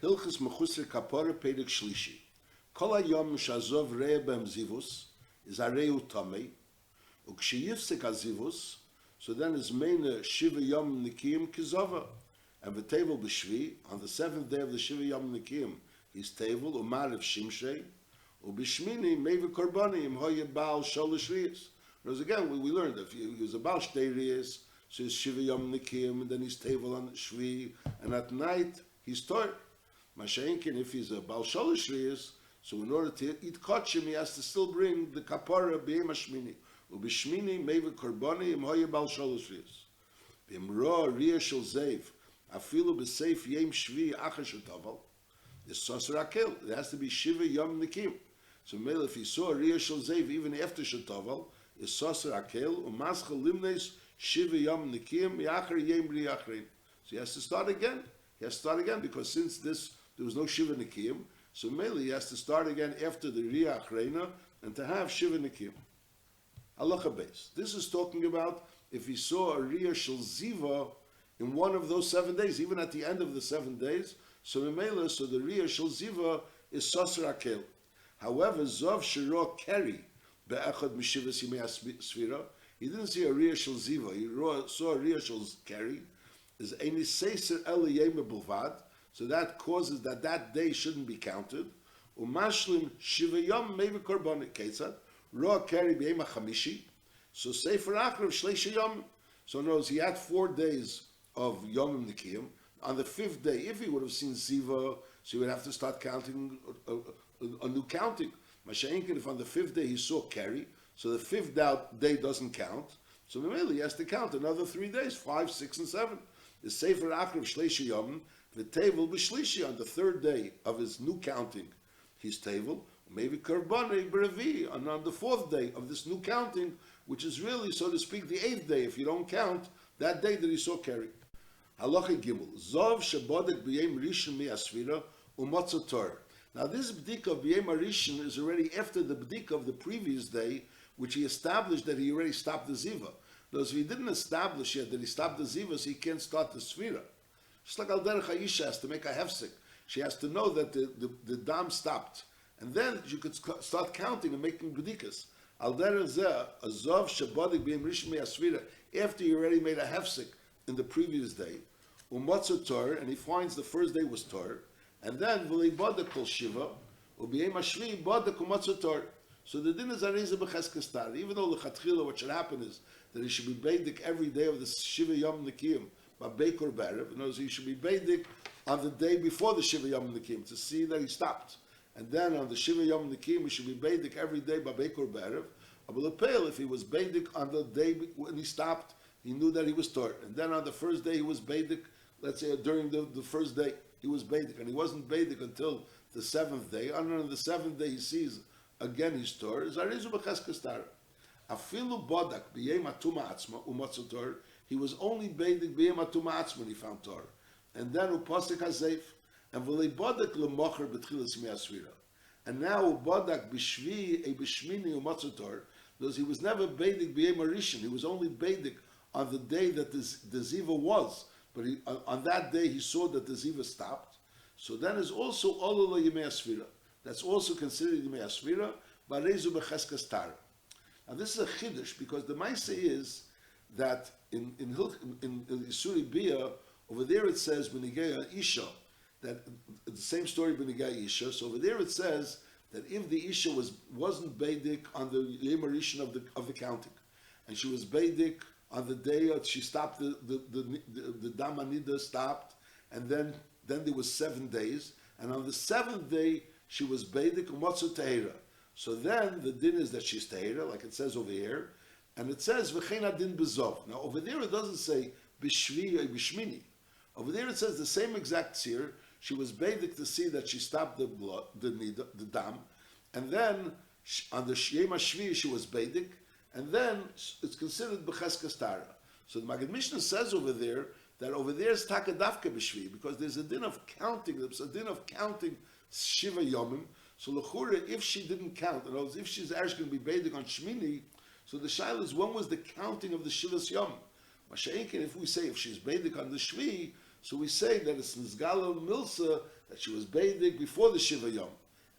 Hilchus Mechusrei Kaparrah Perek Shlishi. Kol hayom shazov re'eh b'mzivus is areu tamei. Ukshiyifsek azivus, so then his main Shiva Yom Nikim Kizova. And the table b'shvi, on the seventh day of the Shiva Yom Nikim, his table, Umariv Shimshei, Ubishmini Mevi Korbani, Im Hoye Baal Sholish Riyas. Because again, we learned that if he was a Baal Shtei Riyas, so his Shiva Yom Nikim, and then his table on Shvi, and at night, he's Torah. Masha'inkin, if he's a Baal Sholish Riyas, so in order to eat Kotchim, he has to still bring the Kaparrah B'yem HaShmini. Ubishmini Mevi Korbani, Im Hoye Baal Sholish Riyas. B'imro Riyah Shel Zev, Afilu B'seif Yem Shvi Achar Shetaval, is Sosar Akel. It has to be Shiva Yom Nikim. So Mele, if he saw Riyah Shel Zev even after Shetaval, is Sosar Akel, Umaschel Limnes Shiva Yom Nikim Yachar Yem Riyah Achrein. So he has to start again. He has to start again because since there was no Shiva Nikim, so Mele he has to start again after the Riyah Achreina and to have Shiva Nikim. Halacha base. This is talking about if he saw a Riyah Shel Ziva in one of those 7 days, even at the end of the 7 days, so Memela, so the Riyah Shel Ziva is Sosar Akel. However, Zov Shiro Keri Be'echad Mishivas Yimei Sfira, he didn't see a Riyah Shel Ziva, he saw a Riyah Shel Keri, is Eini Seiser Ele Yema Bulvad, so that causes that day shouldn't be counted. Umashlim Shiva Yom Mevi Korbani Ketzad, Ro Keri Be'ema Chamishi, so Sefer Achrav Shleisha Yom. So notice he had 4 days of Yom Nikiyim. On the 5th day, if he would have seen Ziva, so he would have to start counting a new counting. Masha'inkin, if on the 5th day he saw Keri, so the 5th day doesn't count, so Memeli he has to count another 3 days, 5, 6, and 7. The Sefer Achrav Shleisha Yom, the table b'shlishi on the 3rd day of his new counting, his table, maybe Korbani B'revi, and on the 4th day of this new counting, which is really, so to speak, the 8th day, if you don't count, that day that he saw Keri. Halacha Gimel, Zov Shebodek B'yem Rishon Mi'asvira U'motzot Torah. Now this b'dika of B'yem Rishon is already after the b'dika of the previous day, which he established that he already stopped the Ziva. Because if he didn't establish yet that he stopped the Ziva, so he can't start the Sfira. Just like Al Derech HaIsha has to make a hefsek. She has to know that the dam stopped. And then you could start counting and making b'dikas. Al Derech Zeh, Azov Shebodek B'yem Rishon Mi'asvira, after he already made a hefsek in the previous day, U'motzot Torah, and he finds the first day was Torah, and then V'lei Bodek Kol Shiva, U'b'yem HaShvi Bodek U'motzot Torah. So the din is Areza B'cheskes Tar. Even though l'chatchila what should happen is that he should be beidik every day of the Shiva Yom Nikiyim, by Beikor Berev. In other words, he should be beidik on the day before the Shiva Yom Nikiyim to see that he stopped. And then on the Shiva Yom Nikiyim, he should be beidik every day by Beikor Berev. Abulapel, if he was beidik on the day when he stopped, he knew that he was Torah. And then on the first day he was beidik, let's say during the first day he was beidik, and he wasn't beidik until the 7th day. And on the 7th day he sees again his Torah. Is Arizu B'cheskes Tar. Afilu Bodak B'yem Atuma Atzma U'motzot Torah. He was only beidik B'yem Atuma Atzma when he found Torah. And then U'posek HaZeif. And V'lei Bodak L'mocher B'tchilas Mi'asvira. And now U'bodak B'shvi B'shmini U'motzot Torah. Because he was never beidik B'yem Rishon. He was only beidik on the day that the Ziva was. But on that day he saw that the Ziva stopped. So then is also Ololo Yemei Asvira. That's also considered Yemei Asvira, Barezu B'cheskes Tar. Now this is a chiddush because the Maisa is that in Isuri Bia, over there it says B'nigei Isha, that the same story B'nigei Isha. So over there it says that if the Isha wasn't beidik on the Yom Rishon of the counting, and she was beidik on the day that she stopped, the Dam Anida stopped, and then there was 7 days, and on the 7th day she was beidik u'motzot tehira. So then the din is that she's tehira, like it says over here, and it says v'chein adin b'zov. Now over there it doesn't say b'shvi or b'shmini. Over there it says the same exact tzir. She was beidik to see that she stopped the blood, the dam, and then on the Yom HaShvi she was beidik, and then it's considered b'cheskes Tara. So the Maggid Mishnah says over there that over there is takadavka b'shvi, because there's a din of counting. There's a din of counting Shiva Yomim. So l'chura, if she didn't count, in other words, if she's actually going to be beidik on Shmini, so the shaila is when was the counting of the Shivas Yom? Masha'inkin, if we say if she's beidik on the Shvi, so we say that it's Nizgala Milsa that she was Beidik before the Shiva Yom,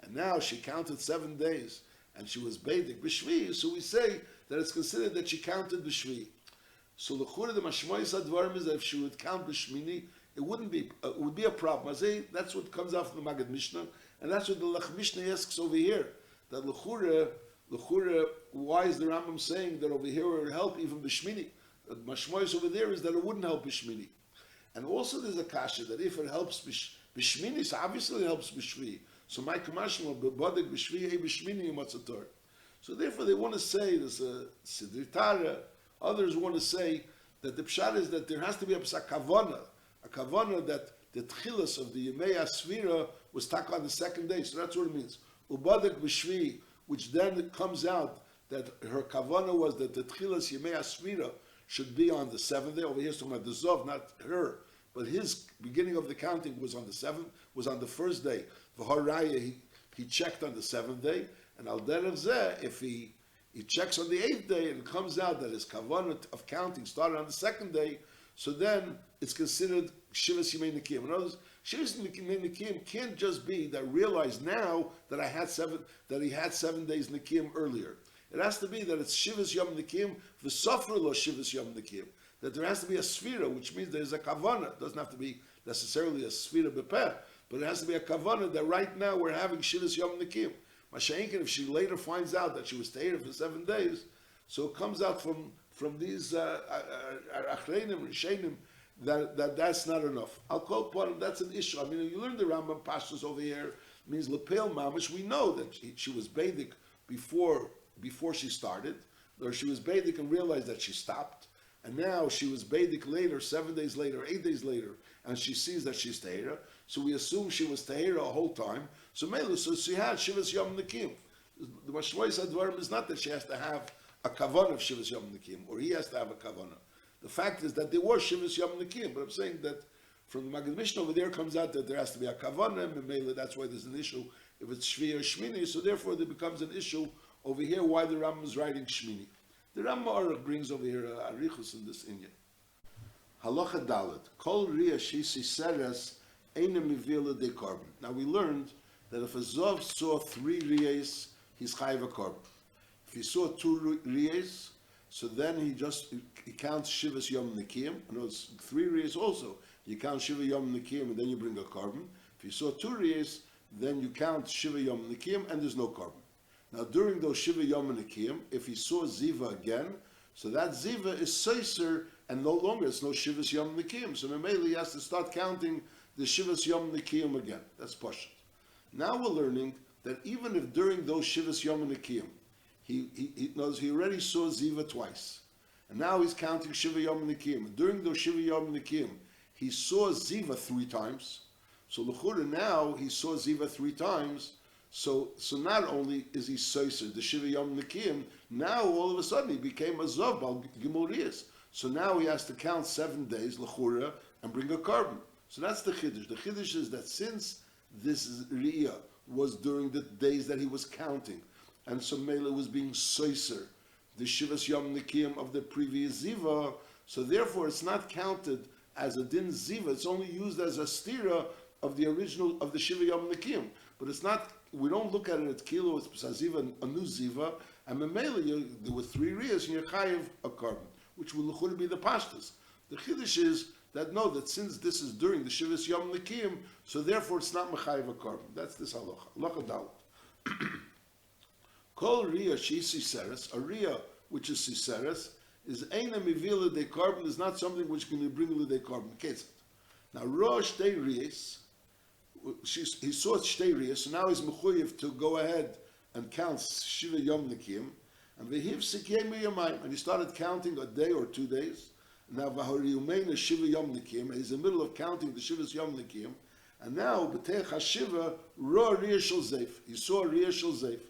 and now she counted 7 days, and she was Beidik b'Shvi, so we say that it's considered that she counted b'Shvi. So the Chura, the Mashmois Advarim is that if she would count b'Shmini, it would be a problem. I say that's what comes out from the Magad Mishnah, and that's what the Lech Mishnah asks over here. That L'chura, why is the Rambam saying that over here it would help even b'Shmini? The Mashmois over there is that it wouldn't help b'Shmini. And also there's a kasha that if it helps b'Shmini, so obviously it helps b'Shvi. So my kamashim will be bodik b'Shvi, b'Shmini yom. So therefore they want to say, there's a Sidri Tara, others want to say that the pshat is that there has to be a kavana that the tchilas of the Yemei Asvira was taka on the 2nd day. So that's what it means. Ubadik b'Shvi, which then it comes out that her kavana was that the tchilas Yemei Asvira should be on the 7th day. Over here, it's talking about the Zov, not her. But his beginning of the counting was on the 7th, was on the 1st day. V'haraya, he checked on the 7th day, and al derav zeh, if he checks on the 8th day and it comes out that his kavanah of counting started on the 2nd day, so then it's considered Shivas Yemei Nikim. In other words, Shivas Yemei Nikim can't just be that realize now that he had 7 days Nikim earlier. It has to be that it's Shivas Yom Nikim, v'sofra lo Shivas Yom Nikim. That there has to be a sfira, which means there's a kavanah. It doesn't have to be necessarily a sfira bepeh, but it has to be a kavanah that right now we're having Shivas Yom Nikim. Masha'inkin, if she later finds out that she was teira for 7 days, so it comes out from these achreinim, rishenim, that's not enough. I'll call upon him, that's an issue. I mean, you learn the Rambam Pashtus over here, means lepel mamish. We know that she was Beidik before she started, or she was Beidik and realized that she stopped, and now she was Beidik later, 7 days later, 8 days later, and she sees that she's Tehira, so we assume she was Tehira a whole time, so she had Shivas Yom Nikim. The Mashmois Advarim is not that she has to have a kavanah of Shivas Yom Nikim, or he has to have a kavanah. The fact is that there was Shivas Yom Nikim, but I'm saying that from the Magad Mishnah over there comes out that there has to be a kavanah, and that's why there's an issue if it's Shvi or Shmini, so therefore there becomes an issue over here why the Rambam is writing Shmini. The Rambam brings over here Arichus in this Inyan. Halacha Dalet. Kol Ria Shisi Seres Eine Mivila de Korban. Now we learned that if a Zov saw 3 Riyas, he's Chayiv a Korban. If he saw 2 Riyas, so then he counts Shivas Yom Nikim. And it's 3 Riyas also. You count Shiva Yom Nikim and then you bring a Korban. If you saw 2 Riyas, then you count Shiva Yom Nikim and there's no Korban. Now, during those Shiva Yom Nikim, if he saw Ziva again, so that Ziva is Seiser, and no longer it's no Shivas Yom Nikim. So Memele he has to start counting the Shivas Yom Nikim again. That's Pashut. Now we're learning that even if during those Shivas Yom Nikim, he knows he already saw Ziva twice, and now he's counting Shiva Yom Nikim. And during those Shiva Yom Nikim, he saw Ziva 3 times. So L'chura now he saw Ziva 3 times. So not only is he Seiser, the Shiva Yom Nikim, now all of a sudden he became a Zov, Bal Gimoriyas. So now he has to count 7 days, L'chura, and bring a Korban. So that's the Chiddush. The Chiddush is that since this Riyah was during the days that he was counting, and so Mela was being Seiser, the Shivas Yom Nikim of the previous Ziva, so therefore it's not counted as a Din Ziva, it's only used as a stira of the original, of the Shiva Yom Nikim. But it's not, we don't look at it at Kilo, it's Ziva, a new Ziva, and Memela, there were 3 Riyas, and you're Chayiv a Korban, which will be the Pashtas. The Chiddush is that no, that since this is during the Shivas Yom Nikim, so therefore it's not Mechayiv a Korban. That's this halacha. Halacha Dalet. Kol Riyah Shi Siseres, a Riyah which is Siseres, is Eina Mivila de Korban, is not something which can bring de Korban. Now, Rosh Shtei Riyas, he saw Shtei Riyas, so now he's Mechuyev to go ahead and count Shiva Yom Nikim, and Vehiv Sikem Yamayim, and he started counting a day or 2 days. Now Vahoriyumein is Shiva Yom Nikim, and he's in the middle of counting the Shivas Yom Nikim, and now B'tech HaShiva Ro Riyah Shel Zeif, he saw Riyah Shel Zeif.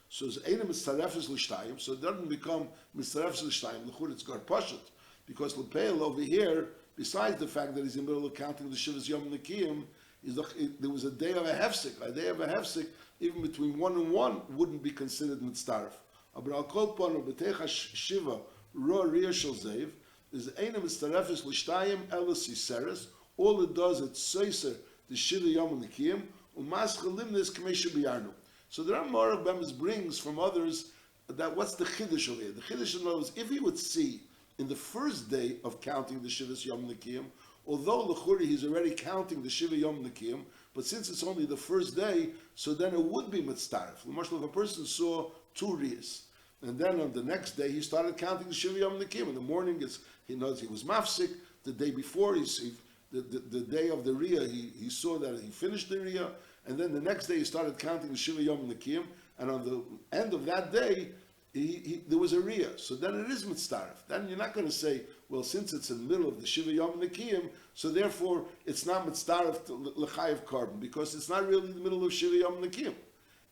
So it's Eina Mitzarefes L'Shtayim, so it doesn't become Mitzarefes L'Shtayim, L'chur it's Gar Pashut, because L'Peil over here, besides the fact that he's in the middle of counting the Shivas Yom Nikim, there was a day of a hefsek. A day of a hefsek, even between 1 and 1, wouldn't be considered mitzdaref. But I'll call upon B'techa Shiva Ro Riyah Shel Zeiv is Eina Mitzarefes L'Shtayim Elos Siseres. All it does, it's Seiser, the Shiva Yom Nikiyim, u'maschal limnes k'mei shebiyarnu. So the Ramar of Bemis brings from others that what's the chiddush over here? The chiddush is if he would see in the first day of counting the Shivas Yom Nikiyim, although l'churi he's already counting the Shiva Yom Nikiyim, but since it's only the first day, so then it would be mitzdarif. L'mashal, if a person saw 2 riyas, and then on the next day he started counting the Shiva Yom Nikiyim. In the morning, he knows he was mafsik. The day before, the day of the riyah, he saw that he finished the riyah, and then the next day he started counting the Shiva Yom Nikiyim, and on the end of that day, there was a riyah. So then it is mitzdarif. Then you're not going to say, well, since it's in the middle of the Shiva Yom Nikiyim, so therefore it's not mitzdarif to l'chayiv carbon, because it's not really in the middle of Shiva Yom Nikiyim.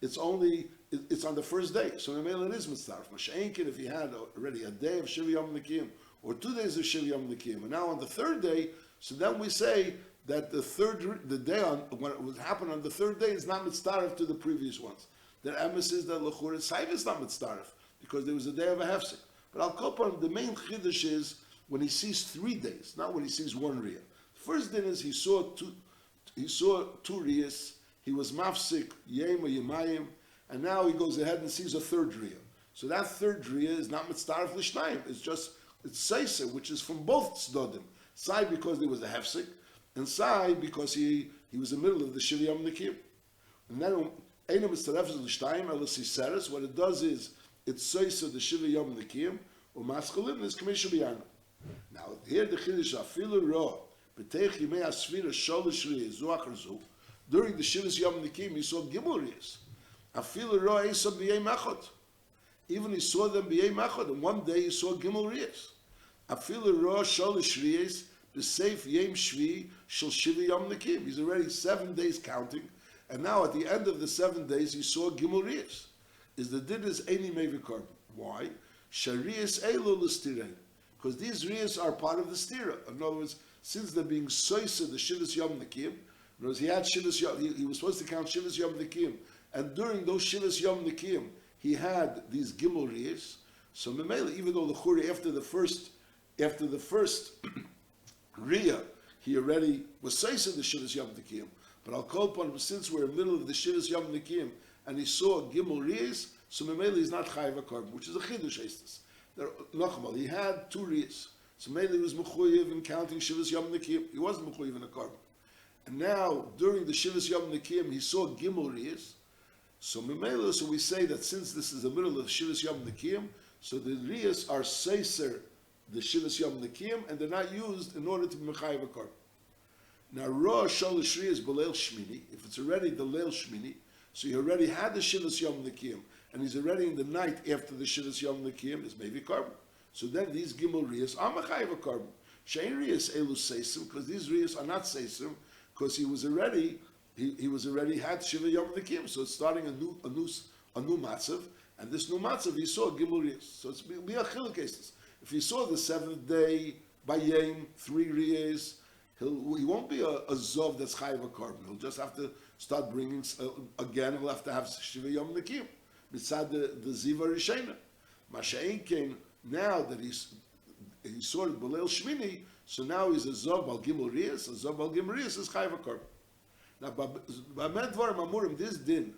It's on the first day. So it is mitzdarif. Masha'enkin, if he had already a day of Shiva Yom Nikiyim, or 2 days of Shiva Yom Nikiyim, and now on the third day, so then we say that the day on when it would happen on the third day is not mitzdarif to the previous ones. The emes is that l'chur tzayv is not mitzdarif because there was a day of a hefsek. But I'll call upon the main chiddush is when he sees 3 days, not when he sees 1 riyah. First din is he saw two riyas. He was mafsik yem or yemayim, and now he goes ahead and sees a 3rd riyah. So that 3rd riyah is not mitzdarif l'shnayim. It's seisa, which is from both tzdodim. Sai because there was a hefsek, and Sai because he was in the middle of the Shiva Yom Nikiyim. And then what it does is it's seisa the Shiva Yom Nikiyim, u'maschalim is k'mei shebiyarnu. Now here the chiddush afilu ro b'teich yimei asfira sholish riyah zu achar zu. During the Shiva Yom Nikiyim he saw gimel riyas. Afilu ro eisam b'yei machot. Even he saw them b'yei machot, and one day he saw gimel riyas. Afilu ro sholish riyas b'seif yem shvi shel Shiva Yom Nikiyim. He's already 7 days counting, and now at the end of the 7 days he saw gimel riyas. Is the din is eini mevi carbon. Why? Shariyas elu l'stirein. Because these riyas are part of the stira. In other words, since they're being soisa the Shivas Yom Nikiyim, in other words, he had Shivas Yom, he was supposed to count Shivas Yom Nikiyim, and during those Shivas Yom Nikiyim, he had these gimel riyas. So memela, even though the churi after the first riyah, he already was soisa the Shivas Yom Nikiyim. But I'll call upon him since we're in the middle of the Shivas Yom Nikiyim, and he saw gimel riyas, so memela is not chayiv carbon, which is a chiddush estes. Nochmal, he had 2 riyas. So maybe he was mechuyev in counting Shivas Yom Nikiyim. He wasn't mechuyev in a carbon. And now, during the Shivas Yom Nikiyim, he saw gimel riyas. So memela, so we say that since this is the middle of Shivas Yom Nikiyim, so the riyas are seiser the Shivas Yom Nikiyim, and they're not used in order to be mechayiv a carbon. Now, Roh Sholish riyas b'leil shmini, if it's already the leil shmini, so he already had the Shivas Yom Nikiyim, and he's already in the night after the Shivas Yom Nikiyim, is maybe carbon. So then these gimel riyas are mechayiv a carbon. Shein riyas elu seisim, because these riyas are not seisim, because he was already had Shiva Yom Nikiyim, so it's starting a new matzav, and this new matzav he saw gimel riyas. So it's be a chiluk cases. If he saw the 7th day by yem 3 riyas, he won't be a zov that's chayiv a carbon. He'll just have to start bringing again. He'll have to have Shiva Yom Nikiyim beside the ziva rishena. Masha'in came now that he saw it b'leil shmini, so now he's a zov al gimel riyas. A zov al gimel riyas is chayiv a carbon. Now, b'amed dvarim amurim, this din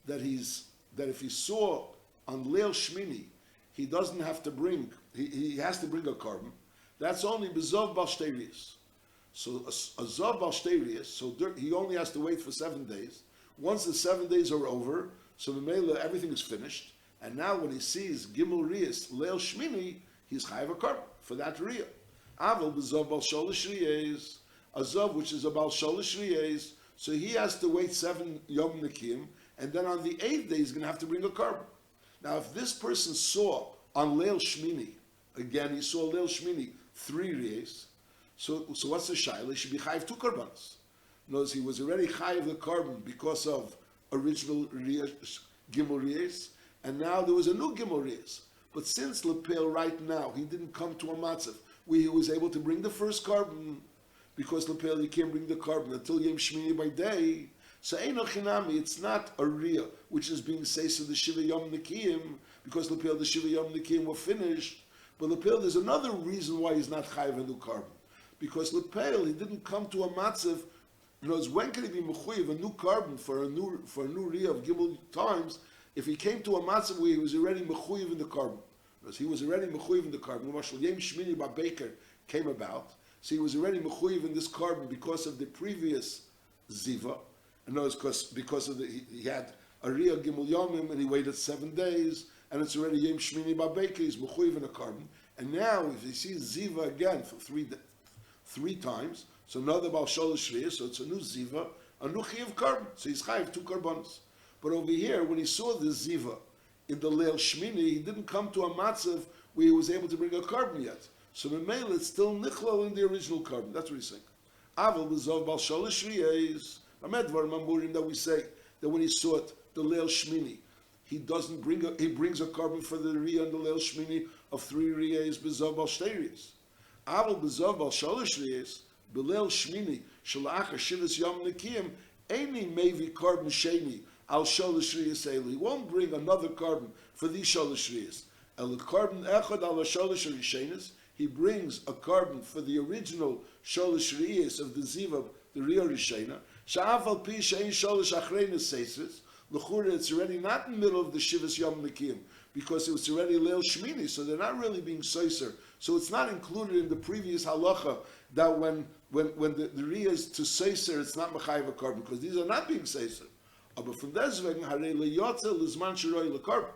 that if he saw on leil shmini, he doesn't have to bring. He has to bring a carbon. That's only b'zov bal shtei riyas. So a zov bal shtei riyas, so he only has to wait for 7 days. Once the 7 days are over, so memela everything is finished. And now when he sees gimel riyas leil shmini, he's chayiv a carbon for that riyah. Aval b'zov bal sholish riyas, a zov which is a bal sholish riyas, so he has to wait 7 yom nikiyim, and then on the 8th day he's going to have to bring a carbon. Now if this person saw on leil shmini, again he saw leil shmini 3 riyas, so what's the shaila? He should be chayiv 2 karbanos. Notice he was already chayiv the carbon because of original riyas, gimel riyas, and now there was a new gimel riyas. But since Lepel right now, he didn't come to a matzav where he was able to bring the first carbon, because Lepel you can't bring the carbon until Yom Shmini by day. So Eino Chinami, it's not a riyah which is being says to the Shiva Yom Nikiyim, because Lepel the Shiva Yom Nikiyim were finished. But Lepel, there's another reason why he's not chayiv a new carbon, because Lepel he didn't come to a matzav In other words, when can he be mechuyev a new carbon for a new riyah of gimel times if he came to a matzav where he was already mechuyev in the carbon? Because he was already mechuyev in the carbon. Mashal Yom Shmini Babaker came about, so he was already mechuyev in this carbon because of the previous ziva. In other words, because of he had a riyah gimel yomim and he waited 7 days, and it's already Yom Shmini Babaker. He's mechuyev in the carbon, and now if he sees ziva again for three times. So another Baal Sholosh Riyah, so it's a new Ziva, a new Chiyav Carbon. So he's Chayiv 2 Karbanos. But over here, when he saw the Ziva in the Leil Shmini, he didn't come to a matzav where he was able to bring a carbon yet. So Memela, it's still Nichlal in the original carbon. That's what he's saying. Aval B'Zov Baal Sholosh Riyah is Amedvar Mamurim that we say that when he saw it, the Leil Shmini, he brings a carbon for the Riyah and the Leil Shmini of 3 Riyahs B'Zov Baal Shtei Riyahs. Aval B'Zov Baal Sholosh Riyahs Belel Shmini Shalach Shivas Yom Nekiyim Eini Mevi Carbon Sheni Al Sholosh Riyas Eli. He won't bring another carbon for these Sholosh Riyas. El Carbon Echad Al Sholosh Rishenis. He brings a carbon for the original Sholosh Riyas of the Ziva, the Riyah Rishena. Sha'afal Pi Shein Sholosh Achreinis Seises. L'chura, it's already not in the middle of the Shivas Yom Nekiyim because it was already Leil Shmini, so they're not really being Seiser. So it's not included in the previous halacha that when the Riyah is to Seiser, it's not Mechayiv a carbon, because these are not being Seiser. But from deswegen, Harei Leyotze Lizman Shiroi LeCarbon.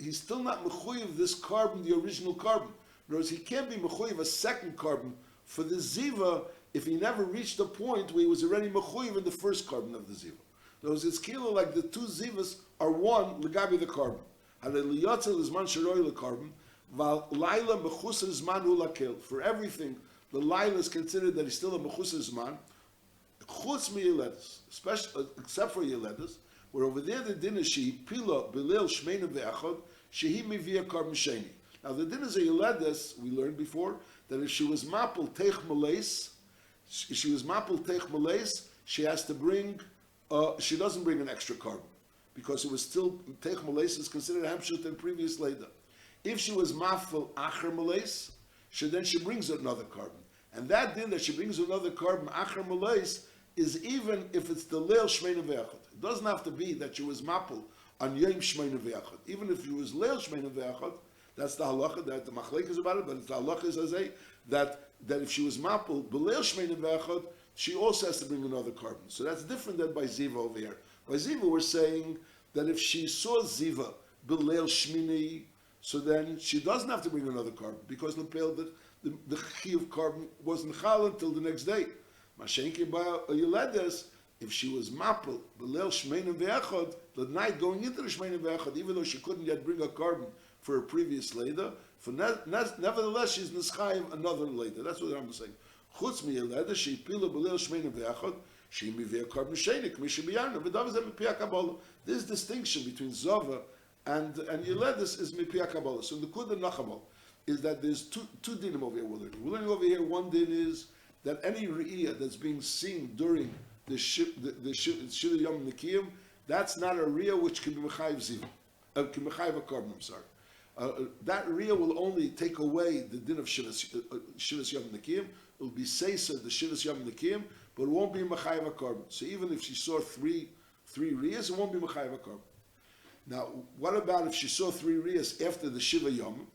He's still not Mechuyiv this carbon, the original carbon. In other words, he can't be Mechuyiv a second carbon for the Ziva if he never reached a point where he was already Mechuyiv in the first carbon of the Ziva. In other words, it's kilo like the 2 Zivas are one, Legabi the carbon. Harei Leyotze Lizman Shiroi LeCarbon. Val Laila Mechusrei Zman Hu Lakel. For everything, the Laila is considered that he's still a Mechusrei Zman. Chutz mi Yeledes, except for Yeledes, where over there the din is she pila belil shmeinu ve'achod shehi mivia carbon sheni. Now the din is a Yeledes. We learned before that if she was mapul teich malais, she has to bring. She doesn't bring an extra carbon because it was still teich malais is considered hamshut in previous leda. If she was mafil acher malais, then she brings another carbon. And that din that she brings another carbon, acher malais, is even if it's the leil shmeinu ve'achad. It doesn't have to be that she was mapil on yom shmeinu ve'achad. Even if she was leil shmeinu ve'achad, that's the halacha, that the machlek is about it, but the halacha is that if she was mapil b'leil shmeinu ve'achad, she also has to bring another carbon. So that's different than by Ziva over here. By Ziva we're saying that if she saw Ziva b'leil shmini, so then she doesn't have to bring another carbon because the chiyuv carbon wasn't chal until the next day. Mashenki ba Yeledes, if she was mapel b'leil shmeinu ve'achad, the night going into the shmeinu ve'achad, even though she couldn't yet bring a carbon for a previous leda, nevertheless she's nischayiv another leda. That's what I'm saying. Chutz mi Yeledes, she pila b'leil shmeinu ve'achad, she mivia carbon shenik mishabiyana. This distinction between Zova and Yeledes is Mipia Kabbalah. So the Kud and Nachabal is that there's two dinim over here we're learning. We're learning over here, one din is that any Re'iyah that's being seen during the Shil Yom Nikiyim, that's not a Re'iyah which can be Mechayiv Ziva, can be Mechayiv a carbon, I'm sorry. That Re'iyah will only take away the din of Shivas Yom Nikiyim. It will be Seisa, the Shivas Yom Nikiyim, but it won't be Mechayiv a carbon. So even if she saw three Re'iyahs, it won't be Mechayiv a carbon. Now, what about if she saw 3 Riyas after the Shiva Yom?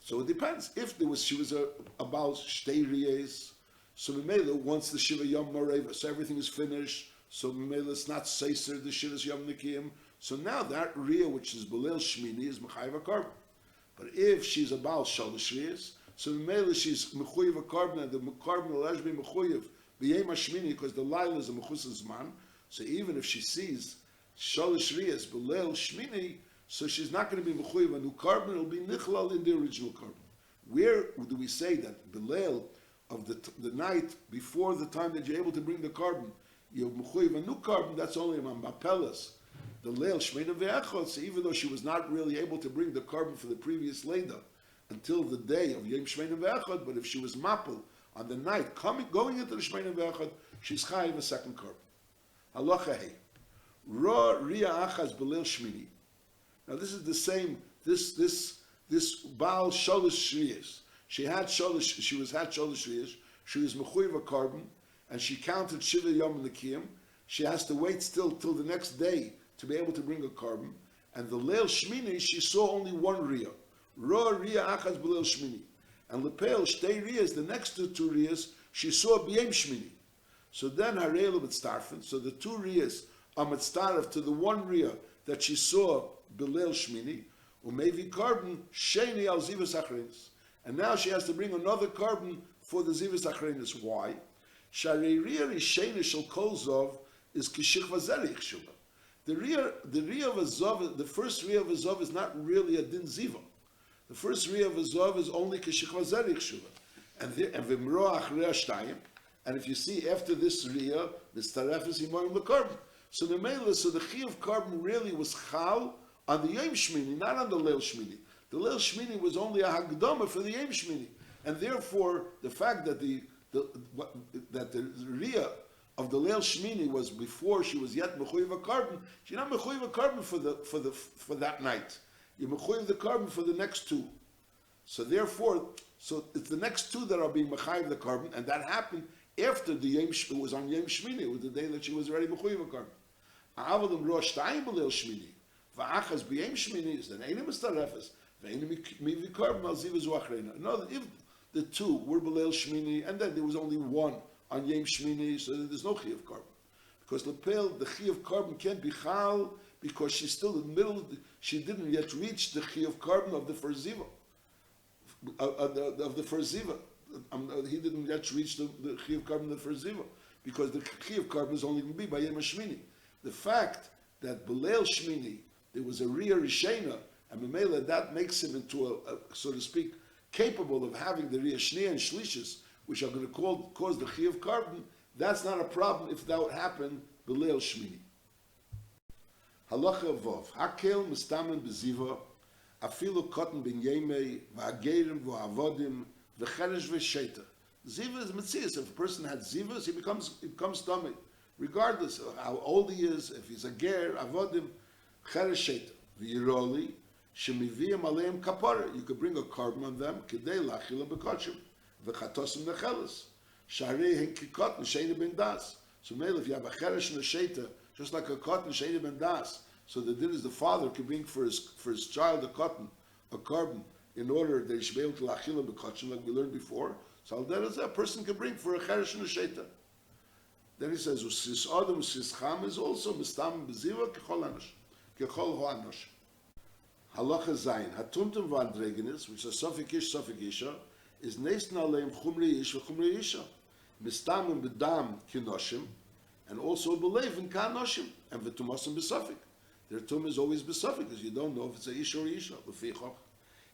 So it depends. If she was about Shtei Riyas, so Mimela, once the Shiva Yom Mareva, so everything is finished, so Mimela it's not Seiser, the Shivas Yom Nikiyim. So now that Riyah, which is Belel Shmini, is Mechayiv a carbon. But if she's about Shalosh Riyas, so Mimela she's Mechuyiv a carbon, and the carbon will actually be Mechuyiv, B'yem HaShmini, because the Laila is a Mechusrei Zman. So even if she sees Shalosh Riyas Belel Shmini, so she's not going to be Mechuyiv a new carbon, it'll be Nichlal in the original carbon. Where do we say that Belel of the night before the time that you're able to bring the carbon, you're Mechuyiv a new carbon, that's only a Mapelas. The Leil Shmeinu Ve'echot, so even though she was not really able to bring the carbon for the previous Leda until the day of Yom Shmeinu Ve'echot, but if she was Mapel on the night, going into the Shmeinu Ve'echot, she's Chayiv a second carbon. Halacha Hey. Ra Ria Achaz Belel Shmini. Now this is the same. This Baal Shalosh Riyas. She was had Shalosh Riyas. She was Mechuyiv a carbon, and she counted Shiva Yom Nikiyim, she has to wait still till the next day to be able to bring a carbon. And the Leil Shmini, she saw only one Riyah. Ra Riyah Achaz B'Leil Shmini. And Lepel Shtei Riyahs, the next two Riyahs, she saw B'Yem Shmini. So then Harei Mitztarfen, so the two Riyahs are Mitztaref to the one Riyah that she saw B'Leil Shmini, Umevi carbon Sheni Al Zivas Achrenis. And now she has to bring another carbon for the Zivas Achrenis. Why? Sharei Riyah Risheni Shel Kol Zov is Kishich Vazerich Shuba. The Riyah of a Zov, the first Riyah of a Zov is not really a Din Ziva. The first Riyah of a Zov is only Kishich Vazerich Shuba. And V'mro Achrei Shtayim. And if you see after this Riyah, Mistaref is Himorim the carbon. So the Chi of carbon really was Chal on the Yom Shmini, not on the Leil Shmini. The Leil Shmini was only a Hagdama for the Yom Shmini. And therefore, the fact that the Riyah of the Leil Shmini was before she was yet Mechuyev a carbon, she's not Mechuyev a carbon for that night. You're Mechuyev the carbon for the next two. So therefore, so it's the next two that are being Mechayev the carbon, and that happened after the Yom Shmini, it was on Yom Shmini, it was the day that she was already Mechuyev a carbon. A'avadim Rosh Ta'im B'Leil Shmini, V'achaz B'Yom Shmini, is then Einim Mistarefes, V'einim Mivi Carbon Al Zivas U'achreina. No, if the two were B'Leil Shmini, and then there was only one on Yom Shmini, so there's no Chi of carbon. Because Lepel, the Chi of carbon can't be Chal, because she's still in the middle, she didn't yet reach the Chi of carbon of the first Ziva. Of the first Ziva. He didn't yet reach the Chi of carbon of the first Ziva, because the Chi of carbon is only going to be by Yom Shmini. The fact that B'Leil Shmini, there was a Riyah Rishena, and Memela, that makes him into a, so to speak, capable of having the Riyah Shneah and Shlishis, which are going to cause the Chi of carbon. That's not a problem if that would happen B'Leil Shmini. Halacha Vov, Hakel Mistamen B'Ziva, Afilu Kotten Ben Yemei, V'Agerim V'Avodim, V'Cheresh V'Sheita. Ziva is Metzias. If a person had Zivas, he becomes tummy, regardless of how old he is. If he's a ger, avodim, cheresh sheita. V'yiroli, shemiviyim aleim kaparrah. You could bring a carbon on them, kidei lachila b'kochim, v'chatosim necheles. Sharei hen kikot n'sheina ben das. So maybe if you have a cheresh n'sheita, just like a cotton sheina ben das, so the din is the father could bring for his child a carbon, in order that he should be able to lachila b'kochim, like we learned before. So that is a person can bring for a cheresh n'sheita. Then he says, "Usis adam usis cham is also mistam beziva kechol ho'anosh." Halacha zayin hatumtum v'andregenis, which is sofik ish sofik isha, is neisna aleim chumri ish v'chumri isha, mistamim b'dam kinoshim, and also b'levin kanoshim, and v'tumosim b'sofik. Their tum is always b'sofik, because you don't know if it's a ish or isha. L'fichoch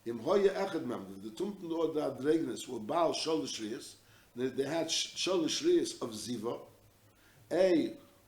im hoye echad mem, the tumtum or the andregenis were baal sholish riyas, they had sholish riyas of ziva.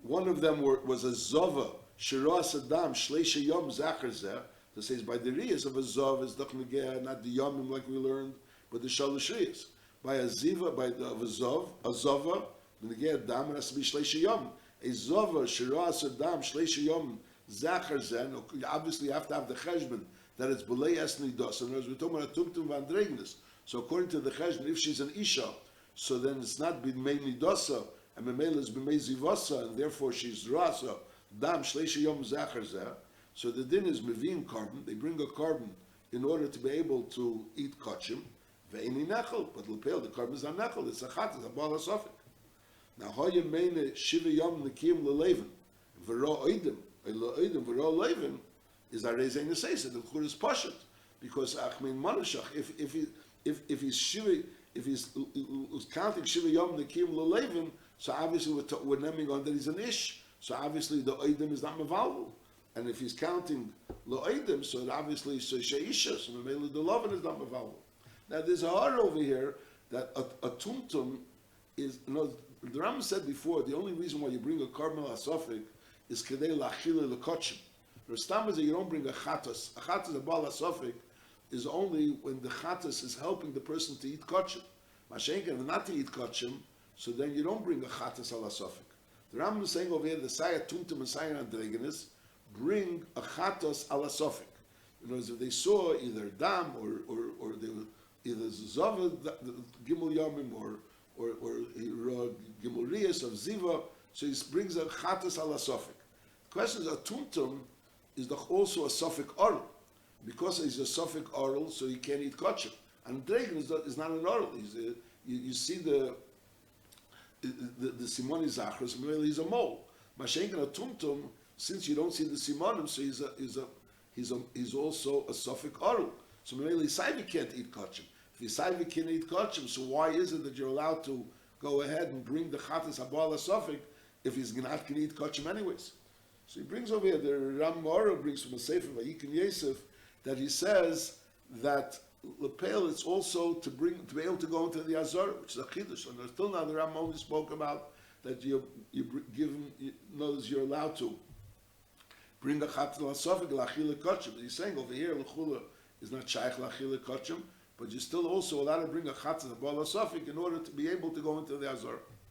One of them was a Zova, Shiras Adam, Shleisha Yom Zachar Zeh, that says by the Riyas of a Zov is not the Yomim like we learned, but the Shalosh Riyas. By a Ziva, of a Zova, Negeh Adam, it has to be Shleisha Yom. A Zova, Shiras Adam, Shleisha Yom Zachar Zeh, obviously you have to have the Cheshbon, that it's B'lei Esni Dos. And as we're talking about Tumtum Vandregnis, so according to the Cheshbon, if she's an Isha, so then it's not B'mei Nidosa, and Memela is b'mei zivasa, and therefore she's rasa, dam shleisha yom zachar zeh. So the din is mevim carbon. They bring a carbon in order to be able to eat kachim. Ve'ini nechel, but lepel the carbon is not nechel. It's a chat, it's a bal asofik. Now hoyim meine shiva yom nekim lelevin, v'ro oidim v'ro levin is a reizei neseisa. The chur is pashat, because achmin manashach. If he's counting shiva yom nekim lelevin, so obviously we're naming on that he's an ish. So obviously the oidim is not mevalul. And if he's counting lo oidim, so obviously so sheisha, so maybe the lovin is not mevalul. Now there's a har over here that a tumtum is, the Ram said before, the only reason why you bring a carbon asofik is kedei lachile lekochim. The stam is that you don't bring a chatas. A chatas, a bal asofik, is only when the chatas is helping the person to eat kochim. Mashenken, not to eat kochim, so then you don't bring a chatas ala sofik. The Rambam is saying over here, the sayat tumtum and sayat andregenis bring a chatas ala sofik. In other words, if they saw either dam or they were either zava gimel yomim or Gimurias of Ziva, so he brings a Chatas ala Sofik. The question is, a Tumtum is also a Sofik Oral. Because he's a Sofik Oral, so he can't eat Kachim. And Dragon is not an Oral. You see the Simoni Zachros, he's a mole. Mashenkin a Tumtum, since you don't see the Simonim, so he's also a Sofik Oral. So Mele Saivi can't eat Kachim. If Saivi can't eat Kachim, so why is it that you're allowed to go ahead and bring the Chatas Abala Sofik if he's not going to eat Kachim anyways? So he brings over here, the Ram Mora brings from a Sefer Vayikin Yosef, that he says that Lepel, it's also to be able to go into the Azor, which is a Chiddush. And until now, the Ram only spoke about that you give him, knows you're allowed to bring a Chatas Sofik L'Achile Kachim. But he's saying over here, L'Chula is not Shaykh L'Achile Kachim, but you're still also allowed to bring a Chatas Abala Sofik in order to be able to go into the Azor.